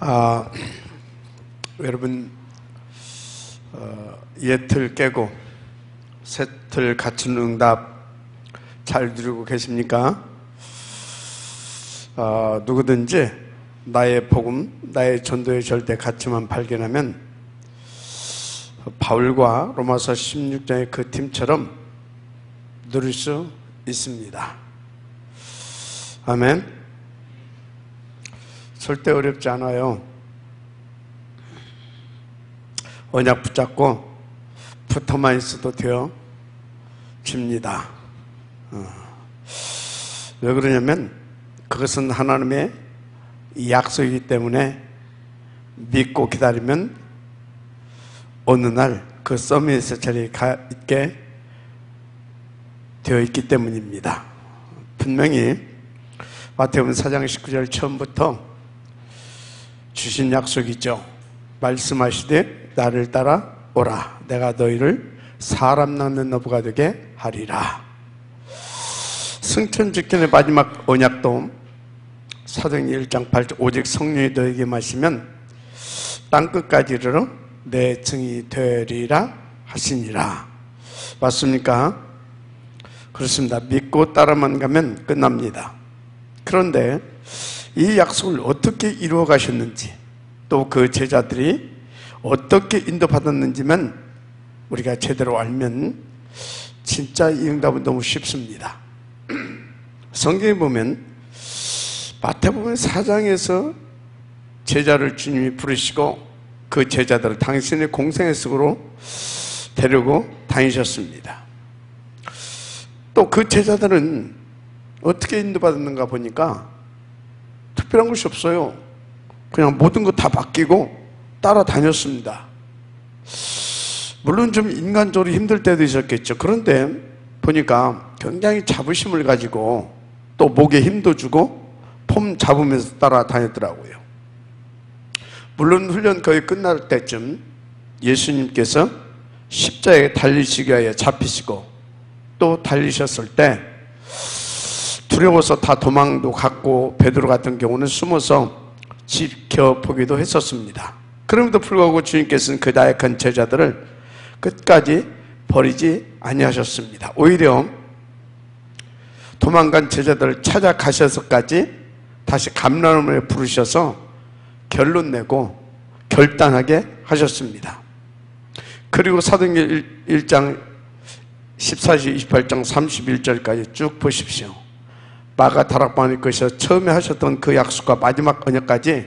아, 여러분 옛틀 깨고 새틀 갖춘 응답 잘 누리고 계십니까? 누구든지 나의 복음, 나의 전도의 절대 가치만 발견하면 바울과 로마서 16장의 그 팀처럼 누릴 수 있습니다. 아멘. 절대 어렵지 않아요. 언약 붙잡고 붙어만 있어도 되어집니다. 왜 그러냐면 그것은 하나님의 약속이기 때문에 믿고 기다리면 어느 날 그 서밋의 자리에 가 있게 되어 있기 때문입니다. 분명히 마태복음 4장 19절 처음부터 주신 약속이죠. 말씀하시되 나를 따라 오라. 내가 너희를 사람 낳는 어부가 되게 하리라. 승천 직전의 마지막 언약도 사도행전 1장 8절 오직 성령이 너에게 마시면 땅끝까지 이르러 내 증이 되리라 하시니라. 맞습니까? 그렇습니다. 믿고 따라만 가면 끝납니다. 그런데 이 약속을 어떻게 이루어 가셨는지, 또 그 제자들이 어떻게 인도받았는지만 우리가 제대로 알면 진짜 이 응답은 너무 쉽습니다. 성경에 보면 마태복음 4장에서 제자를 주님이 부르시고 그 제자들을 당신의 공생의 속으로 데리고 다니셨습니다. 또 그 제자들은 어떻게 인도받았는가 보니까 특별한 것이 없어요. 그냥 모든 거 다 맡기고 따라다녔습니다. 물론 좀 인간적으로 힘들 때도 있었겠죠. 그런데 보니까 굉장히 자부심을 가지고 또 목에 힘도 주고 폼 잡으면서 따라다녔더라고요. 물론 훈련 거의 끝날 때쯤 예수님께서 십자가에 달리시기 위하여 잡히시고 또 달리셨을 때 두려워서 다 도망도 갔고 베드로 같은 경우는 숨어서 지켜보기도 했었습니다. 그럼에도 불구하고 주님께서는 그 나약한 제자들을 끝까지 버리지 아니하셨습니다. 오히려 도망간 제자들을 찾아가셔서까지 다시 감람을 부르셔서 결론 내고 결단하게 하셨습니다. 그리고 사도행전 1장 14절 28장 31절까지 쭉 보십시오. 마가 다락방일 것이서 처음에 하셨던 그 약속과 마지막 언약까지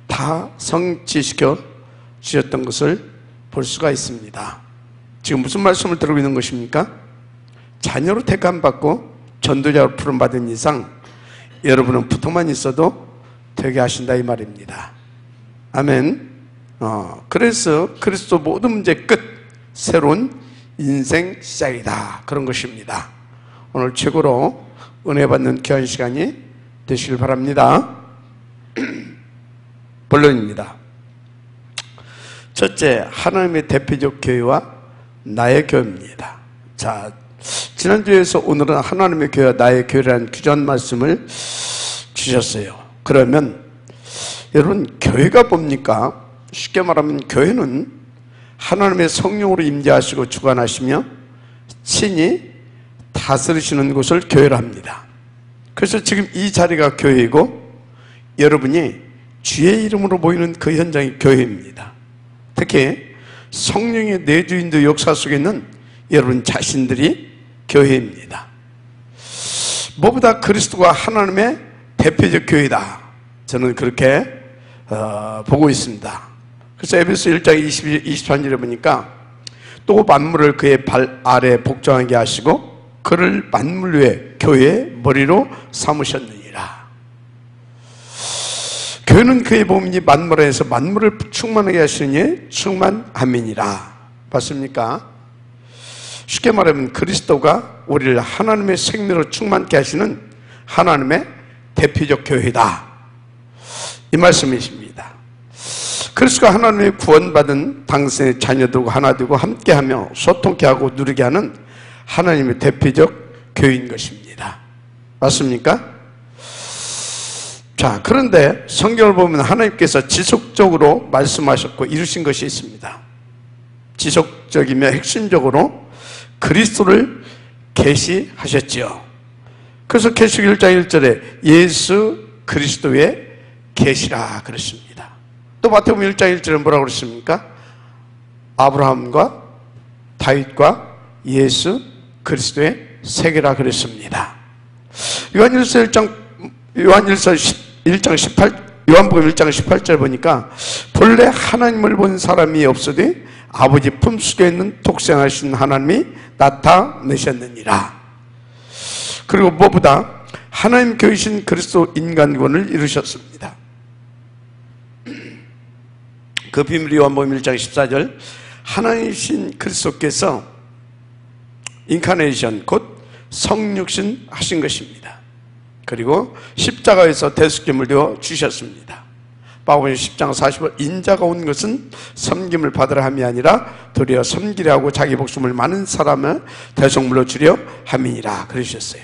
다 성취시켜 주셨던 것을 볼 수가 있습니다. 지금 무슨 말씀을 들고 있는 것입니까? 자녀로 택함받고 전도자로 부름받은 이상 여러분은 붙어만 있어도 되게 하신다 이 말입니다. 아멘. 그래서 그리스도 모든 문제 끝, 새로운 인생 시작이다, 그런 것입니다. 오늘 최고로 은혜 받는 귀한 시간이 되시길 바랍니다. 본론입니다. 첫째, 하나님의 대표적 교회와 나의 교회입니다. 자, 지난주에서 오늘은 하나님의 교회와 나의 교회라는 귀한 말씀을 주셨어요. 그러면 여러분, 교회가 뭡니까? 쉽게 말하면 교회는 하나님의 성령으로 임재하시고 주관하시며 친히 다스리시는 곳을 교회라 합니다. 그래서 지금 이 자리가 교회이고 여러분이 주의 이름으로 모이는 그 현장이 교회입니다. 특히 성령의 내주인도 역사 속에 있는 여러분 자신들이 교회입니다. 무엇보다 그리스도가 하나님의 대표적 교회다, 저는 그렇게 보고 있습니다. 그래서 에베소 1장 23절에 보니까 또 만물을 그의 발 아래 복종하게 하시고 그를 만물 위에 교회의 머리로 삼으셨느니라. 교회는 그의 몸이니 만물 안에서 만물을 충만하게 하시니 충만함이니라. 맞습니까? 쉽게 말하면 그리스도가 우리를 하나님의 생명으로 충만케 하시는 하나님의 대표적 교회다, 이 말씀이십니다. 그리스도가 하나님의 구원받은 당신의 자녀들과 하나 되고 함께하며 소통케 하고 누리게 하는 하나님의 대표적 교회인 것입니다. 맞습니까? 자, 그런데 성경을 보면 하나님께서 지속적으로 말씀하셨고 이루신 것이 있습니다. 지속적이며 핵심적으로 그리스도를 계시하셨지요. 그래서 계시록 1장 1절에 예수 그리스도의 계시라 그랬습니다. 또 마태복음 1장 1절에 뭐라고 그랬습니까? 아브라함과 다윗과 예수 그리스도의 세계라 그랬습니다. 요한복음 1장 18절 보니까 본래 하나님을 본 사람이 없으되 아버지 품속에 있는 독생하신 하나님이 나타내셨느니라. 그리고 무엇보다 하나님 계신 그리스도 인간권을 이루셨습니다. 그 비밀이 요한복음 1장 14절 하나님이신 그리스도께서 인카네이션 곧 성육신 하신 것입니다. 그리고 십자가에서 대속죄를 되어 주셨습니다. 바울은 10장 40절 인자가 온 것은 섬김을 받으라 함이 아니라 도리어 섬기려 하고 자기 목숨을 많은 사람을 대속물로 주려 함이니라 그러셨어요.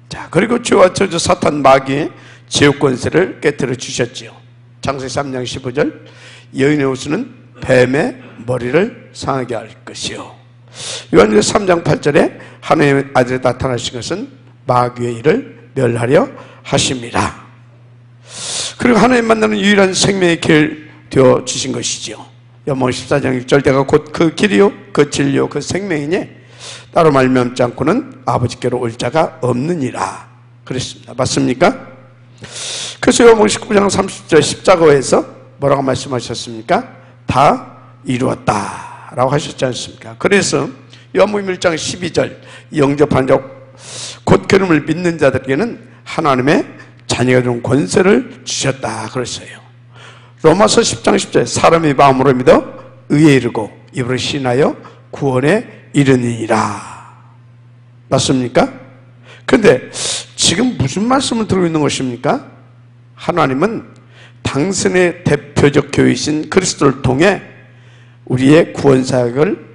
자, 그리고 죄와 저주 사탄 마귀의 지옥 권세를 깨뜨려 주셨지요. 창세기 3장 15절 여인의 옷은 뱀의 머리를 상하게 할 것이요. 요한복음 3장 8절에 하나님의 아들이 나타나신 것은 마귀의 일을 멸하려 하십니다. 그리고 하나님 만나는 유일한 생명의 길 되어 주신 것이지요. 요한복음 14장 6절 내가 곧 그 길이요 그 진리요 그 생명이니 따로 말미암지 않고는 아버지께로 올 자가 없느니라 그랬습니다. 맞습니까? 그래서 요한복음 19장 30절 십자가에서 뭐라고 말씀하셨습니까? 다 이루었다 라고 하셨지 않습니까? 그래서 요한복음 1장 12절 영접한 자 곧 그름을 믿는 자들에게는 하나님의 자녀가 된 권세를 주셨다 그랬어요. 로마서 10장 10절 사람이 마음으로 믿어 의에 이르고 입으로 신하여 구원에 이르니라. 맞습니까? 그런데 지금 무슨 말씀을 들고 있는 것입니까? 하나님은 당신의 대표적 교회이신 그리스도를 통해 우리의 구원 사역을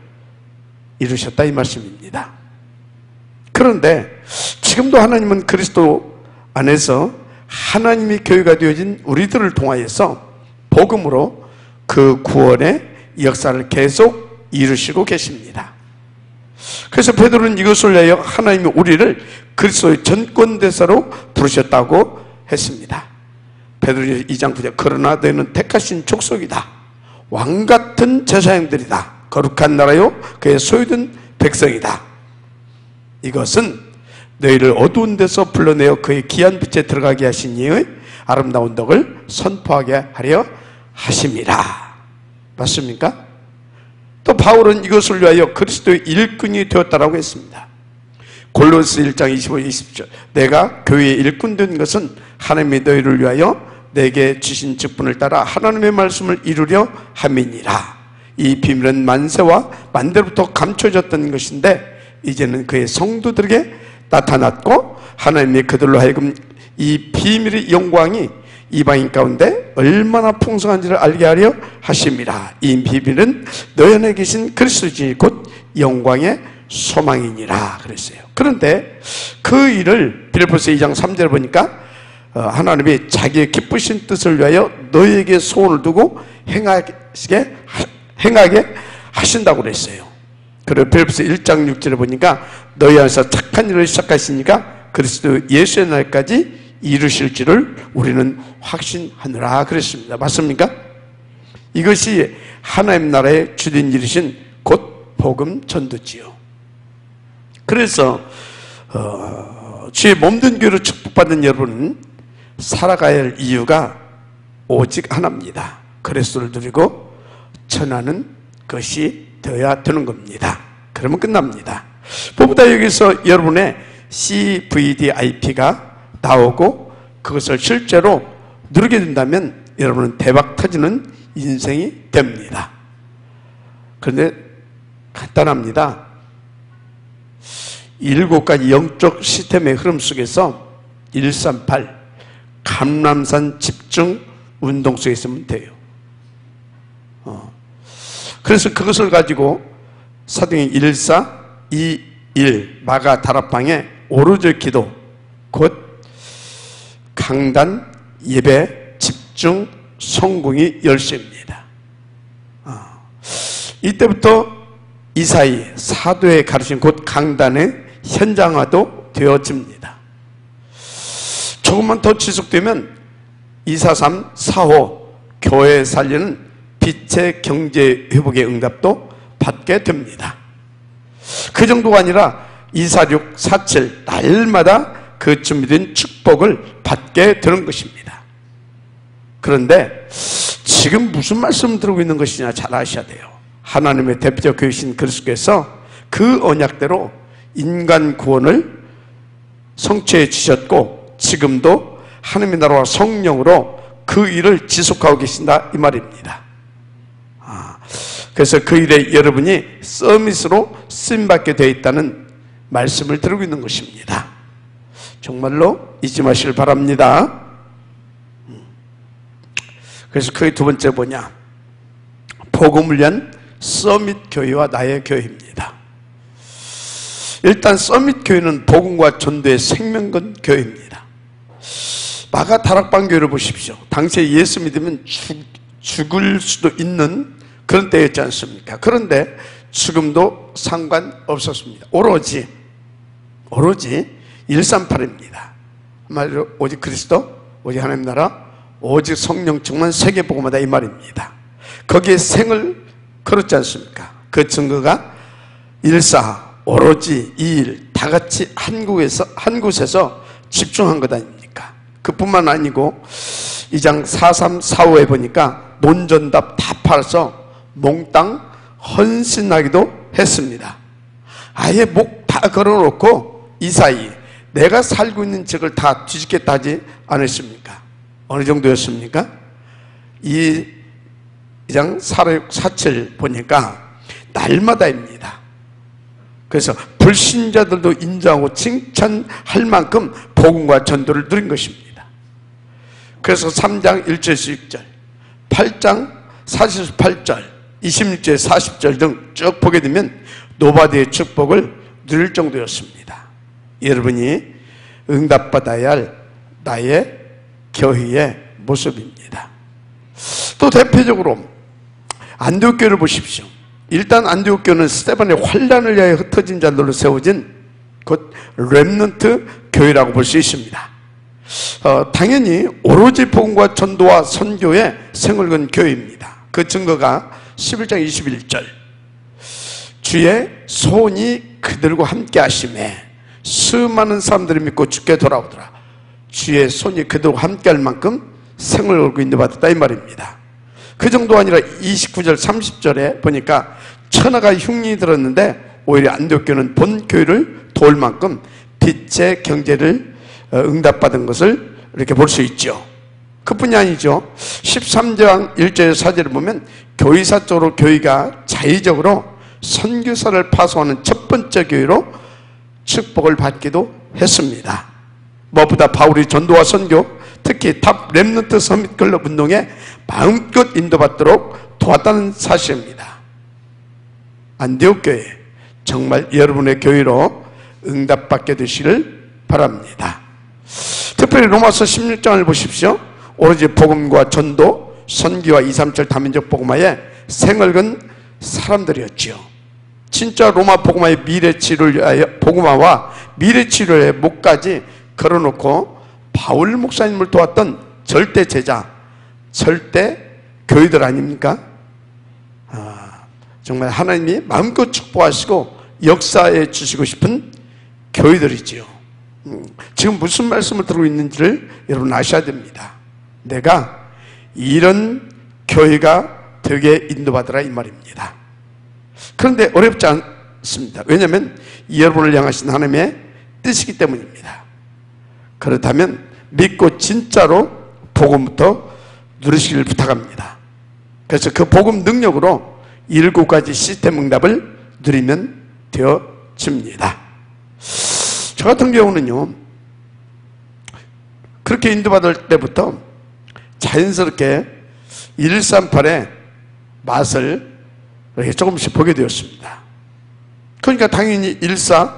이루셨다 이 말씀입니다. 그런데 지금도 하나님은 그리스도 안에서 하나님의 교회가 되어진 우리들을 통하여서 복음으로 그 구원의 역사를 계속 이루시고 계십니다. 그래서 베드로는 이것을 위하여 하나님이 우리를 그리스도의 전권대사로 부르셨다고 했습니다. 베드로 2장 9절 그러나 너희는 택하신 족속이다. 왕같은 제사장들이다. 거룩한 나라요 그의 소유된 백성이다. 이것은 너희를 어두운 데서 불러내어 그의 귀한 빛에 들어가게 하신 이의 아름다운 덕을 선포하게 하려 하심이라. 맞습니까? 또 바울은 이것을 위하여 그리스도의 일꾼이 되었다라고 했습니다. 골로새 1장 25, 20절 내가 교회의 일꾼 된 것은 하나님이 너희를 위하여 내게 주신 직분을 따라 하나님의 말씀을 이루려 함이니라. 이 비밀은 만세와 만대로부터 감춰졌던 것인데 이제는 그의 성도들에게 나타났고 하나님이 그들로 하여금 이 비밀의 영광이 이방인 가운데 얼마나 풍성한지를 알게 하려 하심이라. 이 비밀은 너희 안에 계신 그리스도지 곧 영광의 소망이니라 그랬어요. 그런데 그 일을 빌립보서 2장 3절을 보니까 하나님이 자기의 기쁘신 뜻을 위하여 너희에게 소원을 두고 행하게 하신다고 그랬어요. 그리고 빌립보서 1장 6절을 보니까 너희 안에서 착한 일을 시작하시니까 그리스도 예수의 날까지 이루실 줄을 우리는 확신하노라 그랬습니다. 맞습니까? 이것이 하나님 나라의 주된 일이신 곧 복음 전도지요. 그래서 주의 몸된 교회로 축복받은 여러분은 살아가야 할 이유가 오직 하나입니다. 그리스도를 누리고 전하는 것이 되어야 되는 겁니다. 그러면 끝납니다. 무엇보다 여기서 여러분의 CVDIP가 나오고 그것을 실제로 누리게 된다면 여러분은 대박 터지는 인생이 됩니다. 그런데 간단합니다. 7가지 영적 시스템의 흐름 속에서 138 감람산 집중 운동 속에 있으면 돼요. 그래서 그것을 가지고 사도행 1.4, 2.1 마가 다락방에 오로지 기도 곧 강단 예배, 집중, 성공이 열쇠입니다. 이때부터 이사이 사도의 가르침 곧 강단의 현장화도 되어집니다. 조금만 더 지속되면 243, 45 교회 살리는 빛의 경제 회복의 응답도 받게 됩니다. 그 정도가 아니라 246, 47 날마다 그 준비된 축복을 받게 되는 것입니다. 그런데 지금 무슨 말씀을 들고 있는 것이냐 잘 아셔야 돼요. 하나님의 대표적 교회이신 그리스도께서 그 언약대로 인간 구원을 성취해 주셨고 지금도 하나님의 나라와 성령으로 그 일을 지속하고 계신다 이 말입니다. 그래서 그 일에 여러분이 서밋으로 쓰임받게 되어 있다는 말씀을 드리고 있는 것입니다. 정말로 잊지 마시길 바랍니다. 그래서 그의 두 번째 뭐냐? 복음을 위한 서밋 교회와 나의 교회입니다. 일단 서밋 교회는 복음과 전도의 생명건 교회입니다. 마가 다락방 교회를 보십시오. 당시에 예수 믿으면 죽을 수도 있는 그런 때였지 않습니까? 그런데 죽음도 상관없었습니다. 오로지 138입니다. 한마디로 오직 그리스도, 오직 하나님 나라, 오직 성령 충만 세계복음하다 이 말입니다. 거기에 생을 걸었지 않습니까? 그 증거가 1사 오로지 2일 다 같이 한 곳에서 집중한 것 아닙니까? 그뿐만 아니고 2장 43, 45에 보니까 논전답 다 팔아서 몽땅 헌신하기도 했습니다. 아예 목 다 걸어놓고 이사이 내가 살고 있는 지역을 다 뒤집겠다 하지 않았습니까? 어느 정도였습니까? 2장 46, 47 보니까 날마다입니다. 그래서 불신자들도 인정하고 칭찬할 만큼 복음과 전도를 누린 것입니다. 그래서 3장 1절에서 6절, 8장 48절, 26절, 40절 등 쭉 보게 되면 노바디의 축복을 누릴 정도였습니다. 여러분이 응답받아야 할 나의 교회의 모습입니다. 또 대표적으로 안디옥 교회를 보십시오. 일단 안디옥 교회는 스데반의 환란을 위하여 흩어진 자들로 세워진 곧 렘넌트 교회라고 볼 수 있습니다. 당연히 오로지 복음과 전도와 선교의 생을 건 교회입니다. 그 증거가 11장 21절 주의 손이 그들과 함께 하심에 수많은 사람들이 믿고 주께 돌아오더라. 주의 손이 그들과 함께 할 만큼 생을 걸고 인도받았다 이 말입니다. 그 정도 아니라 29절 30절에 보니까 천하가 흉년이 들었는데 오히려 안디옥교는 본 교회를 도울 만큼 빛의 경제를 응답받은 것을 이렇게 볼 수 있죠. 그뿐이 아니죠. 13장 1절 4절을 보면 교회사 쪽으로 교회가 자의적으로 선교사를 파송하는 첫 번째 교회로 축복을 받기도 했습니다. 무엇보다 바울이 전도와 선교, 특히 탑 렘넌트 서밋 클럽 운동에 마음껏 인도받도록 도왔다는 사실입니다. 안디옥 교회 정말 여러분의 교회로 응답받게 되시길 바랍니다. 특별히 로마서 16장을 보십시오. 오로지 복음과 전도, 선교와 2, 3절 다민족 복음화에 생을 건 사람들이었지요. 진짜 로마 복음화의 미래치료를 위하여 복음화와 미래치료의 목까지 걸어놓고 바울 목사님을 도왔던 절대 제자, 절대 교회들 아닙니까? 정말 하나님이 마음껏 축복하시고 역사해 주시고 싶은 교회들이지요. 지금 무슨 말씀을 들고 있는지를 여러분 아셔야 됩니다. 내가 이런 교회가 되게 인도받으라 이 말입니다. 그런데 어렵지 않습니다. 왜냐하면 여러분을 향하신 하나님의 뜻이기 때문입니다. 그렇다면 믿고 진짜로 복음부터 누리시길 부탁합니다. 그래서 그 복음 능력으로 7가지 시스템 응답을 누리면 되어집니다. 저 같은 경우는요, 그렇게 인도받을 때부터 자연스럽게 138의 맛을 이렇게 조금씩 보게 되었습니다. 그러니까 당연히 1사,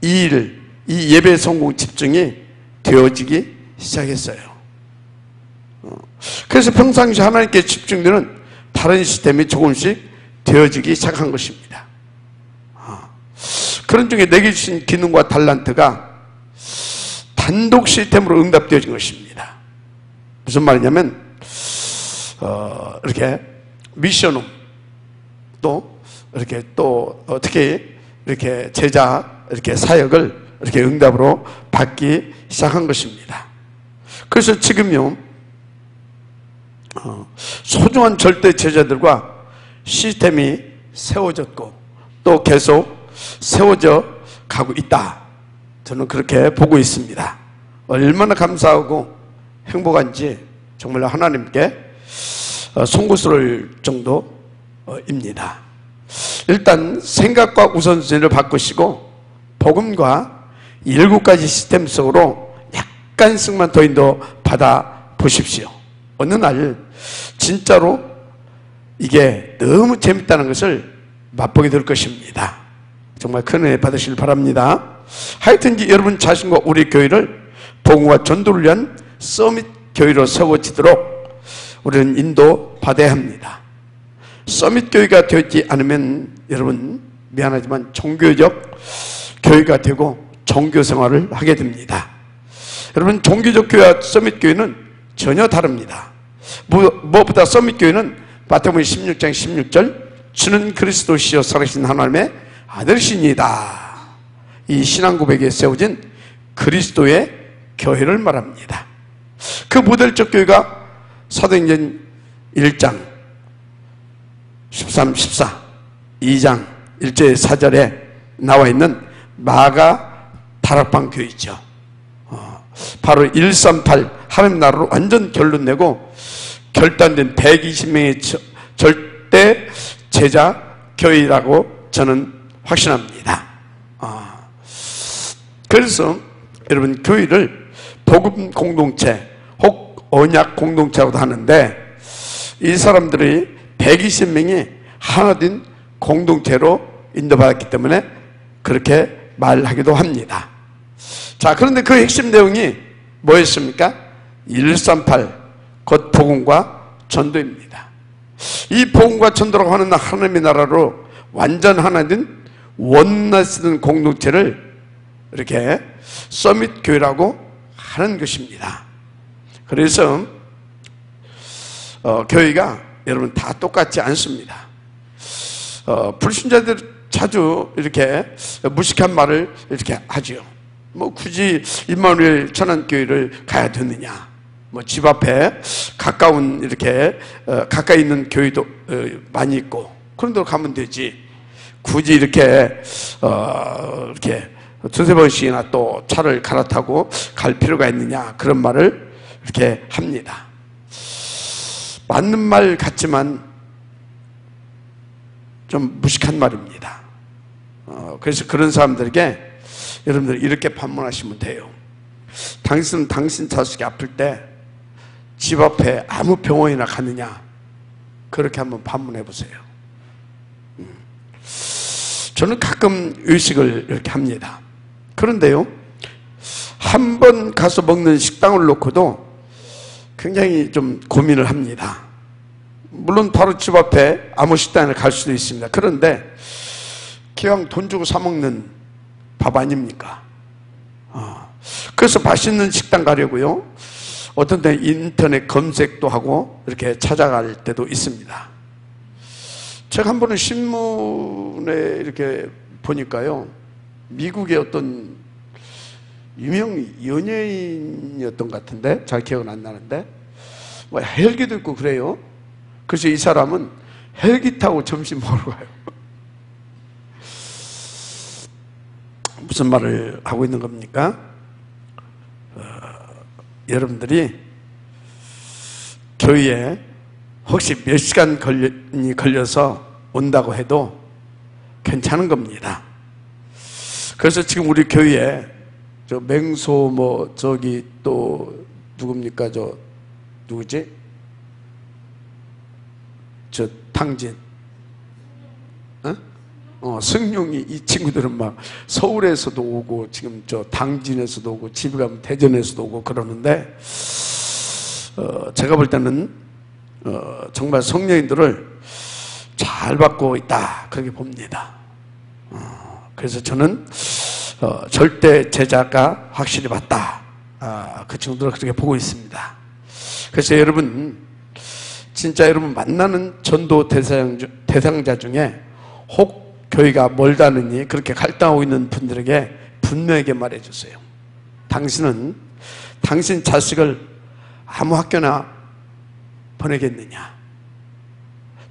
2일, 이 예배 성공 집중이 되어지기 시작했어요. 그래서 평상시 하나님께 집중되는 다른 시스템이 조금씩 되어지기 시작한 것입니다. 그런 중에 내게 주신 기능과 달란트가 단독 시스템으로 응답되어진 것입니다. 무슨 말이냐면 이렇게 미션홈 또 이렇게 또 어떻게 이렇게 제자 이렇게 사역을 이렇게 응답으로 받기 시작한 것입니다. 그래서 지금요 소중한 절대 제자들과 시스템이 세워졌고 또 계속 세워져 가고 있다. 저는 그렇게 보고 있습니다. 얼마나 감사하고 행복한지 정말 하나님께 송구스러울 정도입니다. 일단 생각과 우선순위를 바꾸시고 복음과 7가지 시스템 속으로 약간씩만 더 인도 받아 보십시오. 어느 날 진짜로 이게 너무 재밌다는 것을 맛보게 될 것입니다. 정말 큰 은혜 받으시길 바랍니다. 하여튼지 여러분 자신과 우리 교회를 복음과 전도를 위한 서밋 교회로 세워지도록 우리는 인도받아야 합니다. 서밋 교회가 되지 않으면 여러분 미안하지만 종교적 교회가 되고 종교 생활을 하게 됩니다. 여러분 종교적 교회와 서밋 교회는 전혀 다릅니다. 무엇보다 서밋 교회는 마태복음 16장 16절 주는 그리스도시요 살아계신 하나님의 아들이시니다. 이 신앙 고백에 세워진 그리스도의 교회를 말합니다. 그 모델적 교회가 사도행전 1장 13, 14 2장 1절 4절에 나와 있는 마가 다락방 교회죠. 바로 138 하나님 나라로 완전 결론 내고 결단된 120명의 절대 제자 교회라고 저는 확신합니다. 그래서 여러분 교회를 복음 공동체 혹 언약 공동체라고도 하는데 이 사람들이 120명이 하나 된 공동체로 인도받았기 때문에 그렇게 말하기도 합니다. 자, 그런데 그 핵심 내용이 뭐였습니까? 138 곧 복음과 전도입니다. 이 복음과 전도라고 하는 하나님의 나라로 완전 하나 된 원나스 공동체를 이렇게 서밋 교회라고 하는 것입니다. 그래서 교회가 여러분 다 똑같지 않습니다. 불신자들 자주 이렇게 무식한 말을 이렇게 하죠. 뭐 굳이 임마누엘 천안교회를 가야 되느냐? 뭐 집 앞에 가까운 이렇게 가까이 있는 교회도 많이 있고 그런 데로 가면 되지. 굳이 이렇게 이렇게 두세 번씩이나 또 차를 갈아타고 갈 필요가 있느냐? 그런 말을 이렇게 합니다. 맞는 말 같지만 좀 무식한 말입니다. 그래서 그런 사람들에게 여러분들 이렇게 반문하시면 돼요. 당신은 당신 자식이 아플 때 집 앞에 아무 병원이나 가느냐? 그렇게 한번 반문해 보세요. 저는 가끔 의식을 이렇게 합니다. 그런데요, 한 번 가서 먹는 식당을 놓고도 굉장히 좀 고민을 합니다. 물론 바로 집 앞에 아무 식당에 갈 수도 있습니다. 그런데 기왕 돈 주고 사 먹는 밥 아닙니까? 그래서 맛있는 식당 가려고요. 어떤 때 인터넷 검색도 하고 이렇게 찾아갈 때도 있습니다. 제가 한 번은 신문에 이렇게 보니까요, 미국의 어떤 유명 연예인이었던 것 같은데 잘 기억은 안 나는데 뭐 헬기도 있고 그래요. 그래서 이 사람은 헬기 타고 점심 먹으러 가요. 무슨 말을 하고 있는 겁니까? 여러분들이 교회에 혹시 몇 시간 걸려서 온다고 해도 괜찮은 겁니다. 그래서 지금 우리 교회에 저 맹소 뭐 저기 또 누굽니까? 저 누구지? 저 탕진 승용이 이 친구들은 막 서울에서도 오고 지금 저 당진에서도 오고 집에 가면 대전에서도 오고 그러는데 제가 볼 때는 정말 성령인들을 잘 받고 있다 그렇게 봅니다. 그래서 저는 절대 제자가 확실히 받다 그 정도로 그렇게 보고 있습니다. 그래서 여러분 진짜 여러분 만나는 전도 대상자 중에 혹 교회가 멀다느니 그렇게 갈등하고 있는 분들에게 분명하게 말해주세요. 당신은 당신 자식을 아무 학교나 보내겠느냐?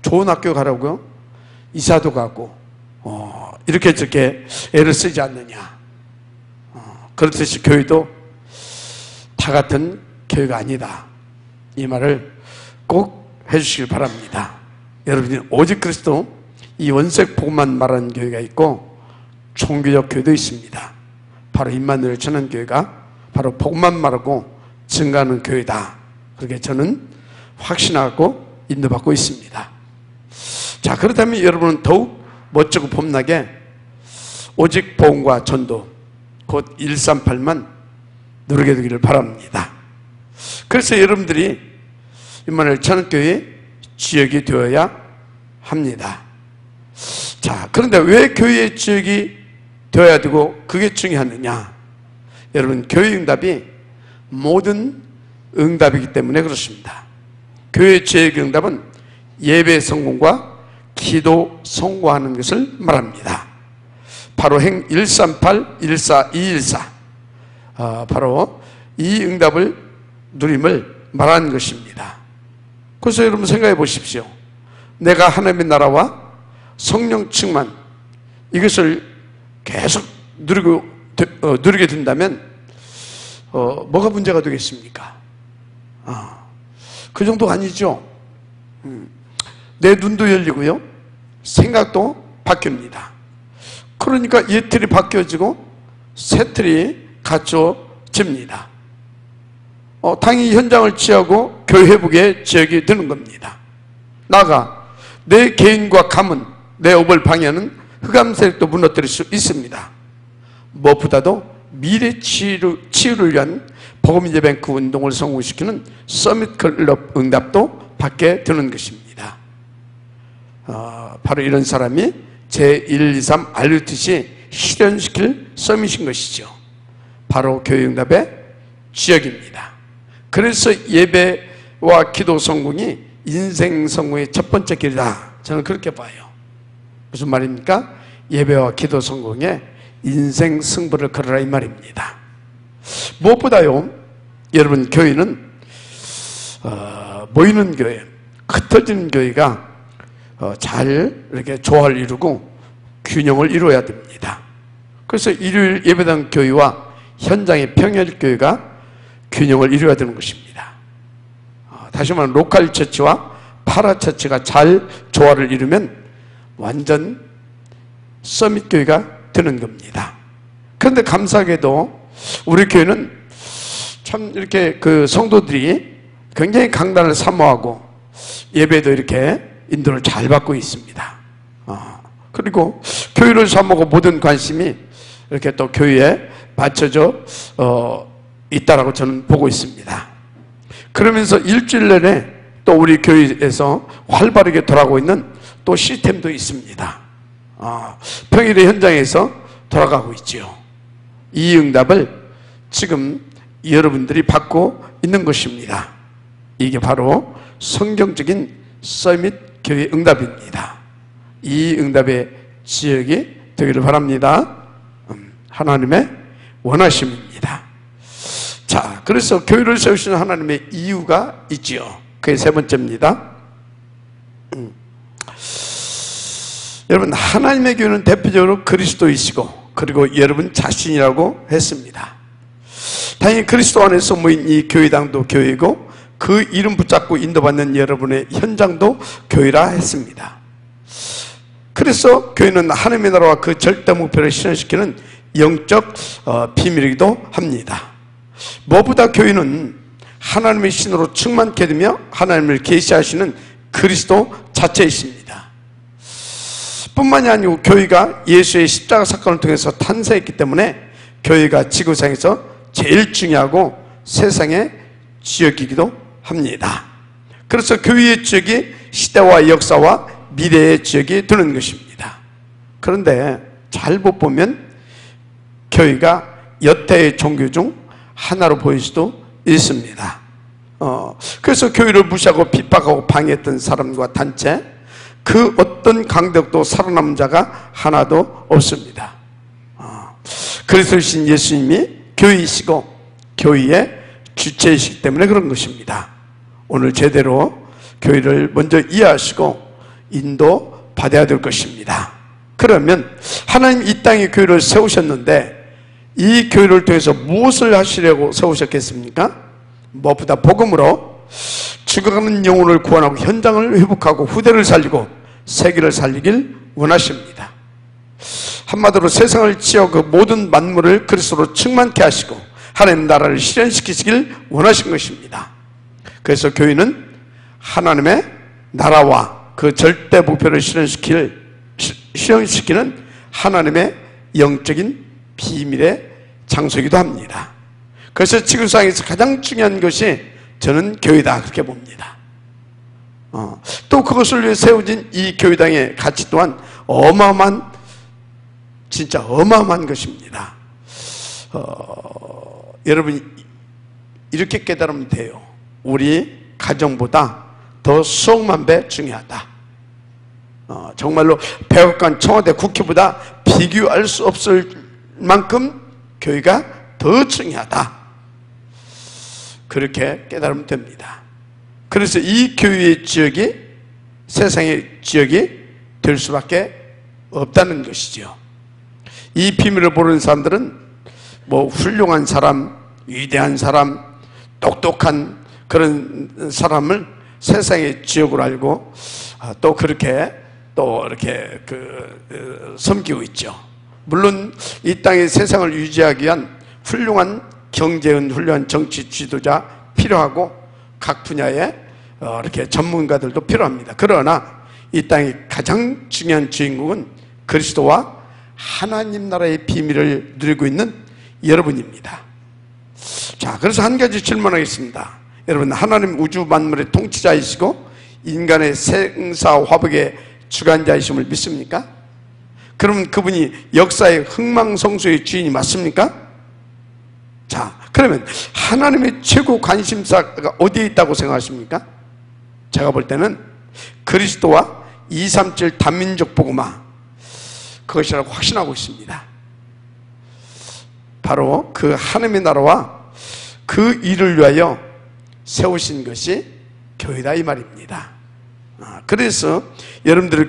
좋은 학교 가라고요? 이사도 가고 이렇게 저렇게 애를 쓰지 않느냐? 그렇듯이 교회도 다 같은 교회가 아니다. 이 말을 꼭 해주시길 바랍니다. 여러분이 오직 그리스도 이 원색 복음만 말하는 교회가 있고 총교적 교회도 있습니다. 바로 임마누엘 천안교회가 바로 복음만 말하고 증가하는 교회다. 그렇게 저는 확신하고 인도받고 있습니다. 자, 그렇다면 여러분은 더욱 멋지고 폼나게 오직 복음과 전도 곧 138만 누리게 되기를 바랍니다. 그래서 여러분들이 임마누엘 천안교회의 지역이 되어야 합니다. 자, 그런데 왜 교회의 지역이 되어야 되고 그게 중요하느냐? 여러분, 교회 응답이 모든 응답이기 때문에 그렇습니다. 교회 지역 응답은 예배 성공과 기도 성공하는 것을 말합니다. 바로 행 138, 14, 214 바로 이 응답을 누림을 말하는 것입니다. 그래서 여러분 생각해 보십시오. 내가 하나님의 나라와 성령 충만 이것을 계속 누리게 된다면 뭐가 문제가 되겠습니까? 그 정도가 아니죠. 내 눈도 열리고요, 생각도 바뀝니다. 그러니까 옛 틀이 바뀌어지고 새 틀이 갖춰집니다. 당연히 현장을 취하고 교회 회복의 지역이 되는 겁니다. 나아가 내 개인과 가문, 내 업을 방해하는 흑암 세력도 무너뜨릴 수 있습니다. 무엇보다도 미래 치유를 위한 복음예배뱅크 운동을 성공시키는 서밋 클럽 응답도 받게 되는 것입니다. 바로 이런 사람이 제123 RUTC 실현시킬 서밋인 것이죠. 바로 교회 응답의 지역입니다. 그래서 예배와 기도 성공이 인생 성공의 첫 번째 길이다. 저는 그렇게 봐요. 무슨 말입니까? 예배와 기도 성공에 인생 승부를 걸어라 이 말입니다. 무엇보다요, 여러분 교회는 모이는 교회, 흩어지는 교회가 잘 이렇게 조화를 이루고 균형을 이루어야 됩니다. 그래서 일요일 예배당 교회와 현장의 평일 교회가 균형을 이루어야 되는 것입니다. 다시 말하면 로컬 처치와 파라 처치가 잘 조화를 이루면 완전 서밋 교회가 되는 겁니다. 그런데 감사하게도 우리 교회는 참 이렇게 그 성도들이 굉장히 강단을 사모하고 예배도 이렇게 인도를 잘 받고 있습니다. 그리고 교회를 사모하고 모든 관심이 이렇게 또 교회에 맞춰져 있다라고 저는 보고 있습니다. 그러면서 일주일 내내 또 우리 교회에서 활발하게 돌아가고 있는 또 시스템도 있습니다. 평일의 현장에서 돌아가고 있죠. 이 응답을 지금 여러분들이 받고 있는 것입니다. 이게 바로 성경적인 서밋 교회 응답입니다. 이 응답의 지역이 되기를 바랍니다. 하나님의 원하심입니다. 자, 그래서 교회를 세우시는 하나님의 이유가 있지요. 그게 세 번째입니다. 여러분, 하나님의 교회는 대표적으로 그리스도이시고 그리고 여러분 자신이라고 했습니다. 당연히 그리스도 안에서 모인 이 교회당도 교회고 그 이름 붙잡고 인도받는 여러분의 현장도 교회라 했습니다. 그래서 교회는 하나님의 나라와 그 절대 목표를 실현시키는 영적 비밀이기도 합니다. 무엇보다 교회는 하나님의 신으로 충만케 되며 하나님을 계시하시는 그리스도 자체이십니다. 뿐만이 아니고 교회가 예수의 십자가 사건을 통해서 탄생했기 때문에 교회가 지구상에서 제일 중요하고 세상의 지역이기도 합니다. 그래서 교회의 지역이 시대와 역사와 미래의 지역이 되는 것입니다. 그런데 잘못 보면 교회가 여태의 종교 중 하나로 보일 수도 있습니다. 그래서 교회를 무시하고 핍박하고 방해했던 사람과 단체, 그 어떤 강덕도 살아남은 자가 하나도 없습니다. 그리스도이신 예수님이 교회이시고 교회의 주체이시기 때문에 그런 것입니다. 오늘 제대로 교회를 먼저 이해하시고 인도 받아야 될 것입니다. 그러면 하나님 이 땅에 교회를 세우셨는데 이 교회를 통해서 무엇을 하시려고 세우셨겠습니까? 무엇보다 복음으로 죽어가는 영혼을 구원하고 현장을 회복하고 후대를 살리고 세계를 살리길 원하십니다. 한마디로 세상을 지어 그 모든 만물을 그리스도로 충만케 하시고 하나님 나라를 실현시키시길 원하신 것입니다. 그래서 교회는 하나님의 나라와 그 절대 목표를 실현시키는 하나님의 영적인 비밀의 장소이기도 합니다. 그래서 지구상에서 가장 중요한 것이 저는 교회다 그렇게 봅니다. 또 그것을 위해 세워진 이 교회당의 가치 또한 진짜 어마어마한 것입니다. 여러분 이렇게 깨달으면 돼요. 우리 가정보다 더 수억만 배 중요하다. 정말로 백악관, 청와대, 국회보다 비교할 수 없을 만큼 교회가 더 중요하다. 그렇게 깨달으면 됩니다. 그래서 이 교회의 지역이 세상의 지역이 될 수밖에 없다는 것이죠. 이 비밀을 모르는 사람들은 뭐 훌륭한 사람, 위대한 사람, 똑똑한 그런 사람을 세상의 지역으로 알고 또 그렇게 또 이렇게 섬기고 있죠. 물론 이 땅의 세상을 유지하기 위한 훌륭한 경제인, 훌륭한 정치 지도자 필요하고 각 분야의 이렇게 전문가들도 필요합니다. 그러나 이 땅의 가장 중요한 주인공은 그리스도와 하나님 나라의 비밀을 누리고 있는 여러분입니다. 자, 그래서 한 가지 질문하겠습니다. 여러분, 하나님 우주 만물의 통치자이시고 인간의 생사 화복의 주관자이심을 믿습니까? 그러면 그분이 역사의 흥망성쇠의 주인이 맞습니까? 자, 그러면 하나님의 최고 관심사가 어디에 있다고 생각하십니까? 제가 볼 때는 그리스도와 237 단민족 복음화, 그것이라고 확신하고 있습니다. 바로 그 하나님의 나라와 그 일을 위하여 세우신 것이 교회다 이 말입니다. 그래서 여러분들의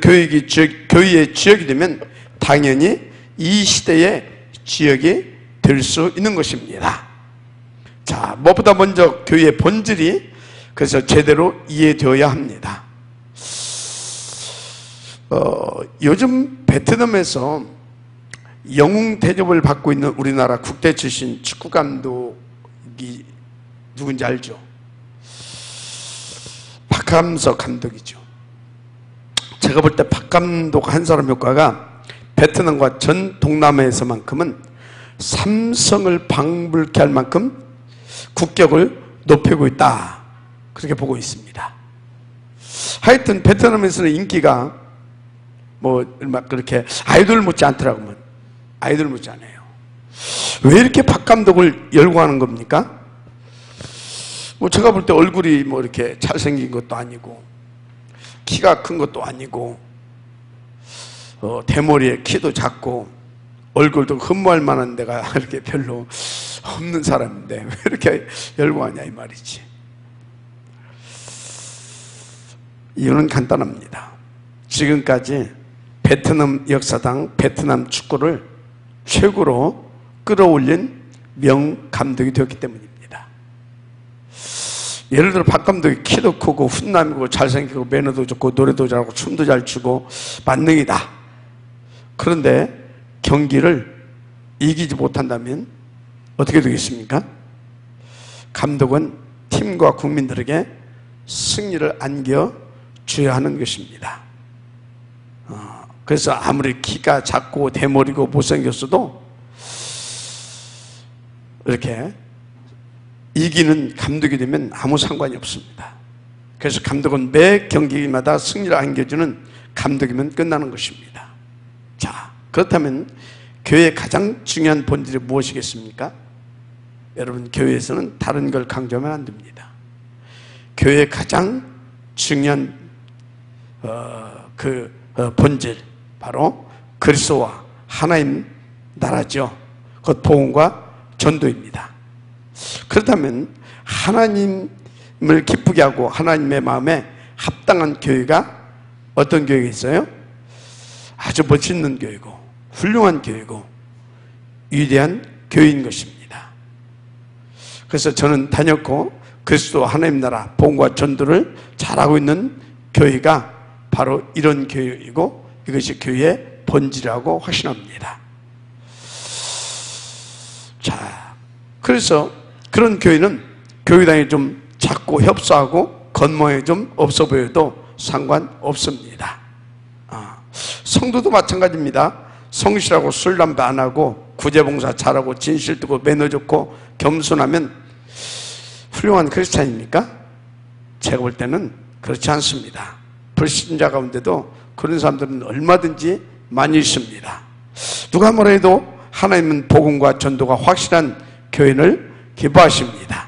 교회의 지역이 되면 당연히 이 시대의 지역이 될 수 있는 것입니다. 자, 무엇보다 먼저 교회의 본질이 그래서 제대로 이해되어야 합니다. 요즘 베트남에서 영웅 대접을 받고 있는 우리나라 국대 출신 축구 감독이 누군지 알죠? 박함석 감독이죠. 제가 볼 때 박 감독 한 사람 효과가 베트남과 전 동남아에서만큼은 삼성을 방불케 할 만큼 국격을 높이고 있다, 그렇게 보고 있습니다. 하여튼 베트남에서는 인기가 막 그렇게 아이돌 못지 않더라고요. 아이돌 못지 않아요. 왜 이렇게 박 감독을 열광하는 겁니까? 제가 볼 때 얼굴이 이렇게 잘생긴 것도 아니고 키가 큰 것도 아니고 대머리에 키도 작고 얼굴도 흠모할 만한 데가 이렇게 별로 없는 사람인데 왜 이렇게 열광하냐 이 말이지. 이유는 간단합니다. 지금까지 베트남 역사상 베트남 축구를 최고로 끌어올린 명감독이 되었기 때문입니다. 예를 들어 박 감독이 키도 크고 훈남이고 잘생기고 매너도 좋고 노래도 잘하고 춤도 잘 추고 만능이다. 그런데 경기를 이기지 못한다면 어떻게 되겠습니까? 감독은 팀과 국민들에게 승리를 안겨줘야 하는 것입니다. 그래서 아무리 키가 작고 대머리고 못생겼어도 이렇게 이기는 감독이 되면 아무 상관이 없습니다. 그래서 감독은 매 경기마다 승리를 안겨주는 감독이면 끝나는 것입니다. 자, 그렇다면 교회의 가장 중요한 본질이 무엇이겠습니까? 여러분, 교회에서는 다른 걸 강조하면 안 됩니다. 교회의 가장 중요한 본질, 바로 그리스도와 하나님 나라죠. 곧 복음과 전도입니다. 그렇다면 하나님을 기쁘게 하고 하나님의 마음에 합당한 교회가 어떤 교회가 있어요? 아주 멋있는 교회고 훌륭한 교회고 위대한 교회인 것입니다. 그래서 저는 다녔고 그리스도 하나님 나라 복음과 전도를 잘하고 있는 교회가 바로 이런 교회이고 이것이 교회의 본질이라고 확신합니다. 자, 그래서 그런 교회는 교회당이 좀 작고 협소하고 겉모양이 좀 없어 보여도 상관없습니다. 성도도 마찬가지입니다. 성실하고 술, 담배 안 하고 구제봉사 잘하고 진실 뜨고 매너 좋고 겸손하면 훌륭한 크리스찬입니까? 제가 볼 때는 그렇지 않습니다. 불신자 가운데도 그런 사람들은 얼마든지 많이 있습니다. 누가 뭐라 해도 하나님은 복음과 전도가 확실한 교인을 기뻐하십니다.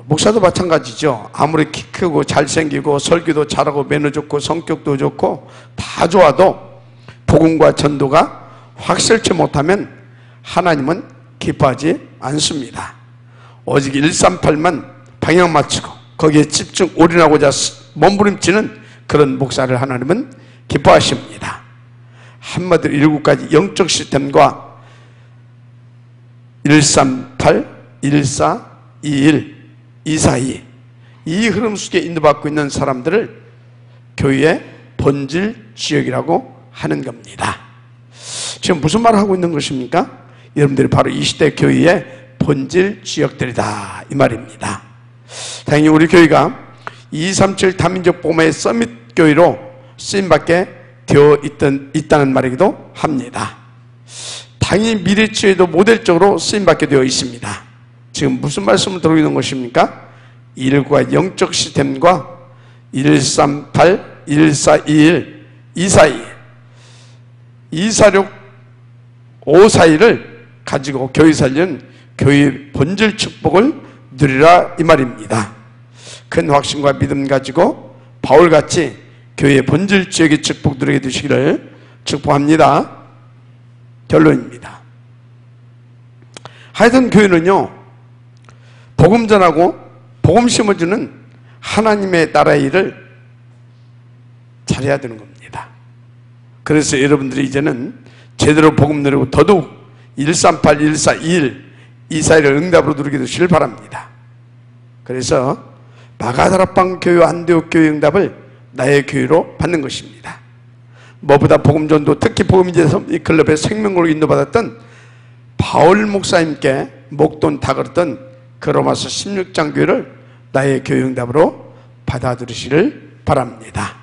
목사도 마찬가지죠. 아무리 키 크고 잘생기고 설교도 잘하고 매너 좋고 성격도 좋고 다 좋아도 복음과 전도가 확실치 못하면 하나님은 기뻐하지 않습니다. 오직 138만 방향 맞추고 거기에 집중 올인하고자 몸부림치는 그런 목사를 하나님은 기뻐하십니다. 한마디로 7가지 영적 시스템과 138, 14, 21, 242 이 흐름 속에 인도받고 있는 사람들을 교회의 본질 지역이라고 하는 겁니다. 지금 무슨 말을 하고 있는 것입니까? 여러분들이 바로 이 시대 교회의 본질 지역들이다 이 말입니다. 다행히 우리 교회가 237 다민족 복음의 서밋 교회로 쓰임받게 되어 있다는 말이기도 합니다. 당연히 미래치에도 모델적으로 쓰임받게 되어 있습니다. 지금 무슨 말씀을 드리고 있는 것입니까? 119가 영적 시스템과 138, 1421, 242, 246, 542를 가지고 교회 살리는 교회의 본질 축복을 누리라 이 말입니다. 큰 확신과 믿음 가지고 바울같이 교회의 본질 지역의 축복 누리게 되시기를 축복합니다. 결론입니다. 하여튼 교회는요, 복음 전하고 복음 심어주는 하나님의 나라의 일을 잘해야 되는 겁니다. 그래서 여러분들이 이제는 제대로 복음 누리고 더더욱 138, 1421, 241을 응답으로 누리게 되시길 바랍니다. 그래서 마가다락방 교회와 안디옥 교회 응답을 나의 교회로 받는 것입니다. 무엇보다 복음전도 특히 복음인재 클럽의 생명으로 인도받았던 바울 목사님께 목돈 다 걸었던 그 로마서 16장 교회를 나의 교회 응답으로 받아들이시길 바랍니다.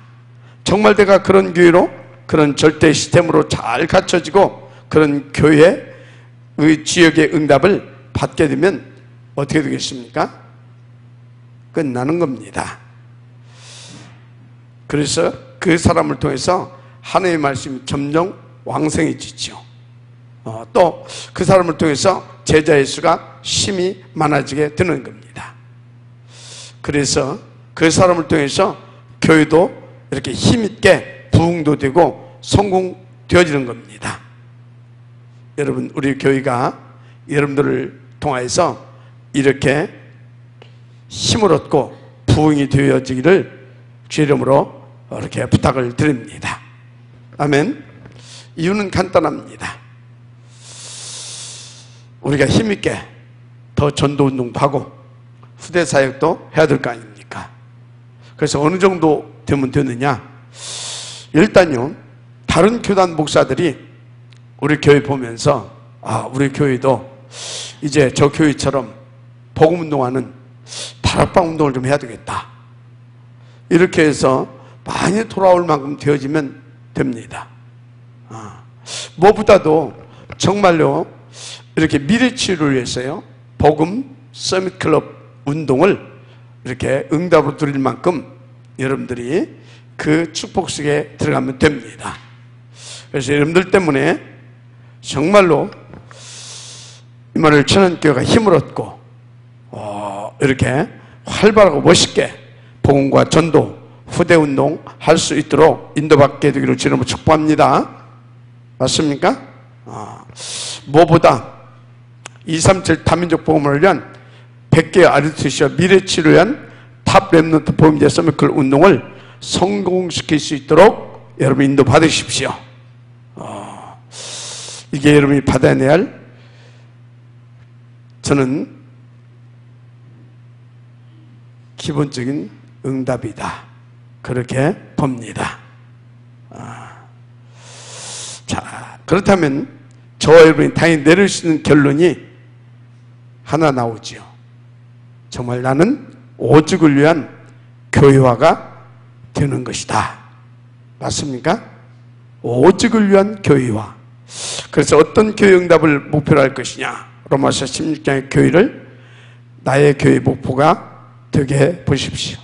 정말 내가 그런 교회로 그런 절대 시스템으로 잘 갖춰지고 그런 교회의 지역의 응답을 받게 되면 어떻게 되겠습니까? 끝나는 겁니다. 그래서 그 사람을 통해서 하나님의 말씀이 점점 왕성해지죠. 또 그 사람을 통해서 제자의 수가 심히 많아지게 되는 겁니다. 그래서 그 사람을 통해서 교회도 이렇게 힘있게 부흥도 되고 성공되어지는 겁니다. 여러분, 우리 교회가 여러분들을 통하여서 이렇게 힘을 얻고 부흥이 되어지기를 주 이름으로 이렇게 부탁을 드립니다. 아멘. 이유는 간단합니다. 우리가 힘있게 더 전도운동도 하고 후대사역도 해야 될 거 아닙니까? 그래서 어느 정도 되면 되느냐? 일단요, 다른 교단 목사들이 우리 교회 보면서 우리 교회도 이제 저 교회처럼 복음운동하는 다락방 운동을 좀 해야 되겠다, 이렇게 해서 많이 돌아올 만큼 되어지면 됩니다. 무엇보다도 정말로 이렇게 미래치유를 위해서요, 복음, 서밋클럽 운동을 이렇게 응답으로 드릴 만큼 여러분들이 그 축복 속에 들어가면 됩니다. 그래서 여러분들 때문에 정말로 임마누엘 천안교회가 힘을 얻고 이렇게 활발하고 멋있게 복음과 전도, 후대운동 할 수 있도록 인도받게 되기를 주님으로 축복합니다. 맞습니까? 무엇보다 237 다민족 복음을 위한 100개의 아르티시아 미래치료를 위한 탑 랩넌트 복음제 서미클 운동을 성공시킬 수 있도록 여러분 인도받으십시오. 이게 여러분이 받아내야 할, 저는 기본적인 응답이다, 그렇게 봅니다. 자, 그렇다면 저와 여러분이 당연히 내릴 수 있는 결론이 하나 나오죠. 정말 나는 오직을 위한 교회화가 되는 것이다. 맞습니까? 오직을 위한 교회화. 그래서 어떤 교회 응답을 목표로 할 것이냐? 로마서 16장의 교회를 나의 교회 목표가 되게 보십시오.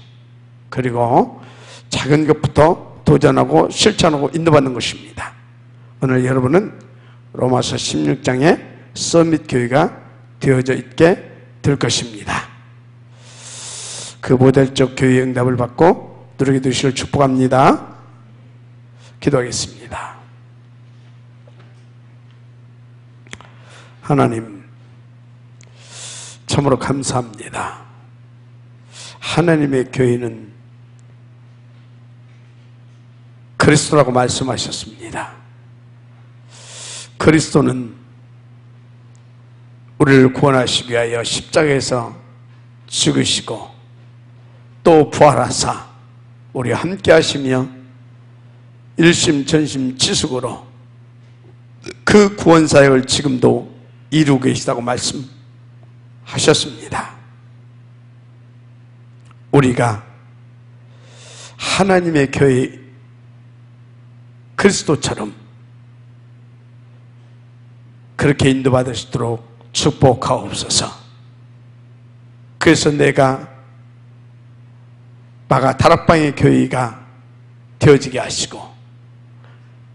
그리고 작은 것부터 도전하고 실천하고 인도받는 것입니다. 오늘 여러분은 로마서 16장의 서밋 교회가 되어져 있게 될 것입니다. 그 모델적 교회의 응답을 받고 누리게 되시길 축복합니다. 기도하겠습니다. 하나님, 참으로 감사합니다. 하나님의 교회는 그리스도라고 말씀하셨습니다. 그리스도는 우리를 구원하시기 위하여 십자가에서 죽으시고 또 부활하사 우리와 함께 하시며 일심 전심 지속으로 그 구원사역을 지금도 이루고 계시다고 말씀하셨습니다. 우리가 하나님의 교회 그리스도처럼 그렇게 인도받을 수 있도록 축복하옵소서. 그래서 내가 마가 다락방의 교회가 되어지게 하시고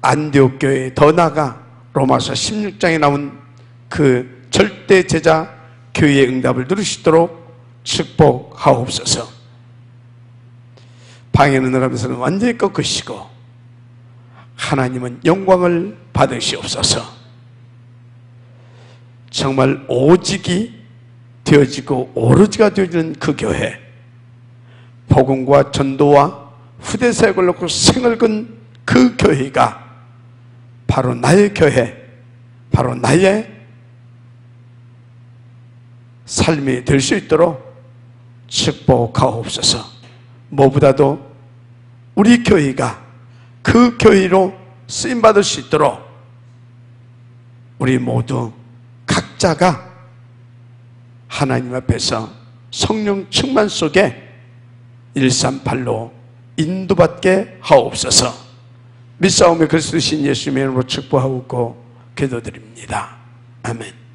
안디옥 교회, 더 나아가 로마서 16장에 나온 그 절대 제자 교회의 응답을 누리시도록 축복하옵소서. 방해는 나가면서는 완전히 꺾으시고 하나님은 영광을 받으시옵소서. 정말 오직이 되어지고 오로지가 되어지는 그 교회, 복음과 전도와 후대 사역을 놓고 생을 건 그 교회가 바로 나의 교회, 바로 나의 삶이 될 수 있도록 축복하옵소서. 무엇보다도 우리 교회가 그 교회로 쓰임받을 수 있도록 우리 모두 각자가 하나님 앞에서 성령 충만 속에 138로 인도받게 하옵소서. 믿사오며 그리스도신 예수님의 이름으로 축복하고 기도드립니다. 아멘.